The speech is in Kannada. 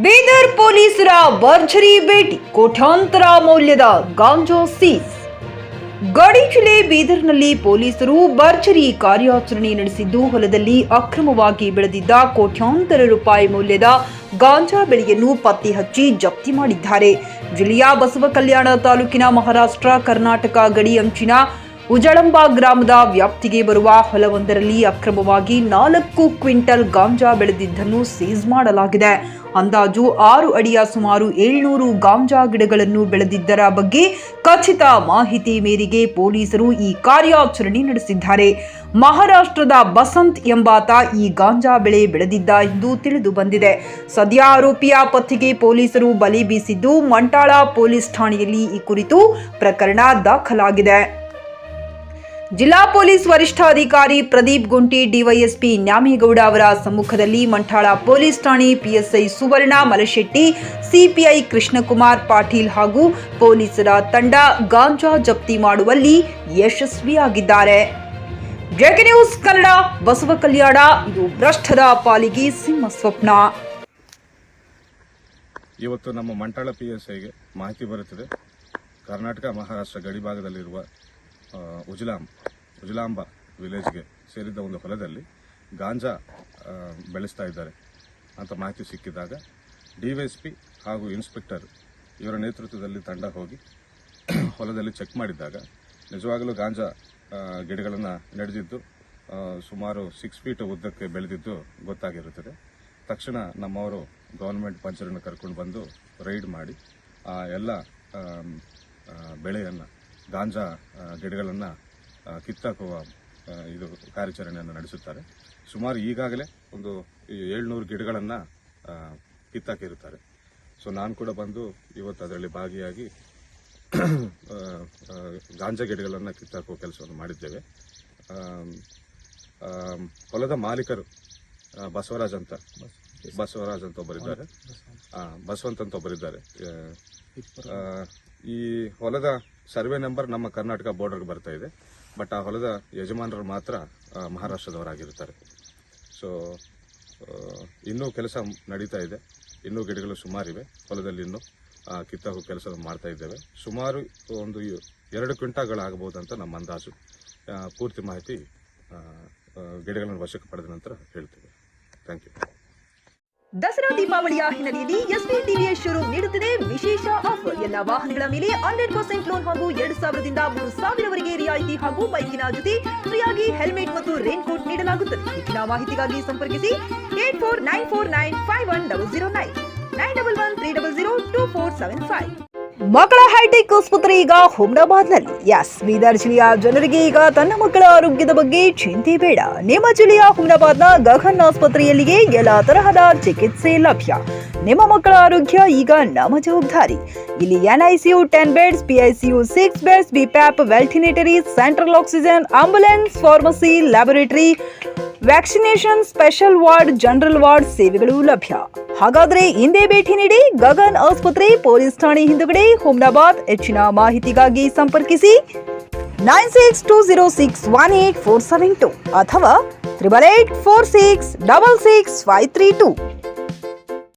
ಬೀದರ್ ಪೊಲೀಸರ ಭರ್ಜರಿ ಭೇಟಿ, ಕೋಟ್ಯಾಂತರ ಮೌಲ್ಯದ ಗಾಂಜಾ ಸೀಸ್. ಗಡಿ ಜಿಲ್ಲೆ ಬೀದರ್ನಲ್ಲಿ ಪೊಲೀಸರು ಭರ್ಜರಿ ಕಾರ್ಯಾಚರಣೆ ನಡೆಸಿದ್ದು, ಹೊಲದಲ್ಲಿ ಅಕ್ರಮವಾಗಿ ಬೆಳೆದಿದ್ದ ಕೋಟ್ಯಾಂತರ ರೂಪಾಯಿ ಮೌಲ್ಯದ ಗಾಂಜಾ ಬೆಳೆಯನ್ನು ಪತ್ತೆ ಹಚ್ಚಿ ಜಪ್ತಿ ಮಾಡಿದ್ದಾರೆ. ಜಿಲ್ಲೆಯ ಬಸವಕಲ್ಯಾಣ ತಾಲೂಕಿನ ಮಹಾರಾಷ್ಟ್ರ ಕರ್ನಾಟಕ ಗಡಿ ಅಂಚಿನ ಉಜಳಂಬ ಗ್ರಾಮದ ವ್ಯಾಪ್ತಿಗೆ ಬರುವ ಹೊಲವೊಂದರಲ್ಲಿ ಅಕ್ರಮವಾಗಿ 4 ಕ್ವಿಂಟಲ್ ಗಾಂಜಾ ಬೆಳೆದಿದ್ದನ್ನು ಸೀಸ್ ಮಾಡಲಾಗಿದೆ. ಅಂದಾಜು 6 ಅಡಿಯ ಸುಮಾರು 700 ಗಾಂಜಾ ಗಿಡಗಳನ್ನು ಬೆಳೆದಿದ್ದರ ಬಗ್ಗೆ ಖಚಿತ ಮಾಹಿತಿ ಮೇರೆಗೆ ಪೊಲೀಸರು ಈ ಕಾರ್ಯಾಚರಣೆ ನಡೆಸಿದ್ದಾರೆ. ಮಹಾರಾಷ್ಟ್ರದ ಬಸಂತ್ ಎಂಬಾತ ಈ ಗಾಂಜಾ ಬೆಳೆ ಬೆಳೆದಿದ್ದ ಎಂದು ತಿಳಿದು ಬಂದಿದೆ. ಸದ್ಯ ಆರೋಪಿಯ ಪತ್ತೆಗೆ ಪೊಲೀಸರು ಬಲೆ ಬೀಸಿದ್ದು, ಮಂಟಾಳ ಪೊಲೀಸ್ ಠಾಣೆಯಲ್ಲಿ ಈ ಕುರಿತು ಪ್ರಕರಣ ದಾಖಲಾಗಿದೆ. ಜಿಲ್ಲಾ ಪೊಲೀಸ್ ವರಿಷ್ಠಾಧಿಕಾರಿ ಪ್ರದೀಪ್ ಗುಂಟಿ, ಡಿವೈಎಸ್ಪಿ ನ್ಯಾಮೇಗೌಡ ಅವರ ಸಮ್ಮುಖದಲ್ಲಿ ಮಂಠಾಳ ಪೊಲೀಸ್ ಠಾಣೆ ಪಿಎಸ್ಐ ಸುವರ್ಣ ಮಲಶೆಟ್ಟಿ, ಸಿಪಿಐ ಕೃಷ್ಣಕುಮಾರ್ ಪಾಟೀಲ್ ಹಾಗೂ ಪೊಲೀಸರ ತಂಡ ಗಾಂಜಾ ಜಪ್ತಿ ಮಾಡುವಲ್ಲಿ ಯಶಸ್ವಿಯಾಗಿದ್ದಾರೆ. JK news Kannada, Basavakalyan. ಇದು ಭ್ರಷ್ಟರ ಪಾಲಿಗೆ ಸಿಂಹ ಸ್ವಪ್ನ. ಇವತ್ತು ನಮ್ಮ ಮಂಟಾಳ ಪಿಎಸ್ಐಗೆ ಮಾಹಿತಿ ಬರುತ್ತದೆ. ಕರ್ನಾಟಕ ಮಹಾರಾಷ್ಟ್ರ ಗಡಿ ಭಾಗದಲ್ಲಿರುವ ಉಜಲಾಂಬ ವಿಲೇಜ್ಗೆ ಸೇರಿದ ಒಂದು ಹೊಲದಲ್ಲಿ ಗಾಂಜಾ ಬೆಳೆಸ್ತಾ ಇದ್ದಾರೆ ಅಂತ ಮಾಹಿತಿ ಸಿಕ್ಕಿದಾಗ ಡಿವೈಎಸ್ಪಿ ಹಾಗೂ ಇನ್ಸ್ಪೆಕ್ಟರ್ ಇವರ ನೇತೃತ್ವದಲ್ಲಿ ತಂಡ ಹೋಗಿ ಹೊಲದಲ್ಲಿ ಚೆಕ್ ಮಾಡಿದಾಗ ನಿಜವಾಗಲೂ ಗಾಂಜಾ ಗಿಡಗಳನ್ನು ನಡೆದಿದ್ದು ಸುಮಾರು 6 ಫೀಟ್ ಉದ್ದಕ್ಕೆ ಬೆಳೆದಿದ್ದು ಗೊತ್ತಾಗಿರುತ್ತದೆ. ತಕ್ಷಣ ನಮ್ಮವರು ಗವರ್ನಮೆಂಟ್ ಪಂಚರನ್ನು ಕರ್ಕೊಂಡು ಬಂದು ರೈಡ್ ಮಾಡಿ ಆ ಎಲ್ಲ ಬೆಳೆಯನ್ನು, ಗಾಂಜಾ ಗಿಡಗಳನ್ನು ಕಿತ್ತಾಕುವ ಇದು ಕಾರ್ಯಾಚರಣೆಯನ್ನು ನಡೆಸುತ್ತಾರೆ. ಸುಮಾರು ಈಗಾಗಲೇ ಒಂದು 700 ಗಿಡಗಳನ್ನು ಕಿತ್ತಾಕಿರುತ್ತಾರೆ. ಸೊ ನಾನು ಕೂಡ ಬಂದು ಇವತ್ತು ಅದರಲ್ಲಿ ಭಾಗಿಯಾಗಿ ಗಾಂಜಾ ಗಿಡಗಳನ್ನು ಕಿತ್ತಾಕುವ ಕೆಲಸವನ್ನು ಮಾಡಿದ್ದೇವೆ. ಹೊಲದ ಮಾಲೀಕರು ಬಸವರಾಜ್ ಅಂತ ಒಬ್ಬರಿದ್ದಾರೆ, ಬಸವಂತ್ ಅಂತ ಒಬ್ಬರಿದ್ದಾರೆ. ಈ ಹೊಲದ ಸರ್ವೆ ನಂಬರ್ ನಮ್ಮ ಕರ್ನಾಟಕ ಬಾರ್ಡರ್ಗೆ ಬರ್ತಾ ಇದೆ, ಬಟ್ ಆ ಹೊಲದ ಯಜಮಾನರು ಮಾತ್ರ ಮಹಾರಾಷ್ಟ್ರದವರಾಗಿರ್ತಾರೆ. ಸೊ ಇನ್ನೂ ಕೆಲಸ ನಡೀತಾ ಇದೆ, ಇನ್ನೂ ಗಿಡಗಳು ಸುಮಾರಿವೆ ಹೊಲದಲ್ಲಿ, ಇನ್ನೂ ಕಿತ್ತಾಕೋ ಕೆಲಸ ಮಾಡ್ತಾ ಇದ್ದೇವೆ. ಸುಮಾರು ಒಂದು 2 ಕ್ವಿಂಟಾಲ್ಗಳಾಗಬಹುದು ಅಂತ ನಮ್ಮ ಅಂದಾಜು. ಪೂರ್ತಿ ಮಾಹಿತಿ ಗಿಡಗಳನ್ನು ವಶಕ್ಕೆ ಪಡೆದ ನಂತರ ಹೇಳ್ತೇವೆ. Thank you. ದಸರಾ ದೀಪಾವಳಿಯ ಹಿನ್ನೆಲೆಯಲ್ಲಿ ಎಸ್ಪಿ ಟಿವಿಎಸ್ ಶೋರೂಮ್ ನೀಡುತ್ತಿದೆ ವಿಶೇಷ ಆಫರ್. ಎಲ್ಲ ವಾಹನಗಳ ಮೇಲೆ 100% ಲೋನ್ ಹಾಗೂ 2,000 ರಿಂದ 3,000 ವರೆಗೆ ರಿಯಾಯಿತಿ ಹಾಗೂ ಬೈಕಿನ ಜೊತೆ ಫ್ರೀಯಾಗಿ ಹೆಲ್ಮೆಟ್ ಮತ್ತು ರೈನ್ ಕೋಟ್ ನೀಡಲಾಗುತ್ತದೆ. ಹೆಚ್ಚಿನ ಮಾಹಿತಿಗಾಗಿ ಸಂಪರ್ಕಿಸಿ 8494951009 9113002475. ಮಕ್ಕಳ ಹೈಟೆಕ್ ಆಸ್ಪತ್ರೆ ಈಗ ಹುಮ್ನಾಬಾದ್ನಲ್ಲಿ. ಬೀದರ್ ಜಿಲ್ಲೆಯ ಜನರಿಗೆ ಈಗ ತನ್ನ ಮಕ್ಕಳ ಆರೋಗ್ಯದ ಬಗ್ಗೆ ಚಿಂತೆ ಬೇಡ. ನಿಮ್ಮ ಜಿಲ್ಲೆಯ ಹುಮ್ನಾಬಾದ್ನ ಗಗನ್ ಆಸ್ಪತ್ರೆಯಲ್ಲಿಯೇ ಎಲ್ಲ ತರಹದ ಚಿಕಿತ್ಸೆ ಲಭ್ಯ. ನಿಮ್ಮ ಮಕ್ಕಳ ಆರೋಗ್ಯ ಈಗ ನಮ್ಮ ಜವಾಬ್ದಾರಿ. ಇಲ್ಲಿ NICU 10 beds, PICU 6 beds, BPAP, ವೆಂಟಿಲೇಟರಿ, central oxygen, ambulance, pharmacy, laboratory, vaccination, special ward, general ward ಸೇವೆಗಳು ಲಭ್ಯ. ಹಾಗಾದ್ರೆ ಹಿಂದೆ ಭೇಟಿ ನೀಡಿ ಗಗನ್ ಆಸ್ಪತ್ರೆ, ಪೊಲೀಸ್ ಠಾಣೆ ಹಿಂದುಗಡೆ, ಹುಮ್ನಾಬಾದ್. ಹೆಚ್ಚಿನ ಮಾಹಿತಿಗಾಗಿ ಸಂಪರ್ಕಿಸಿ 9620618472 ಅಥವಾ 8884666532.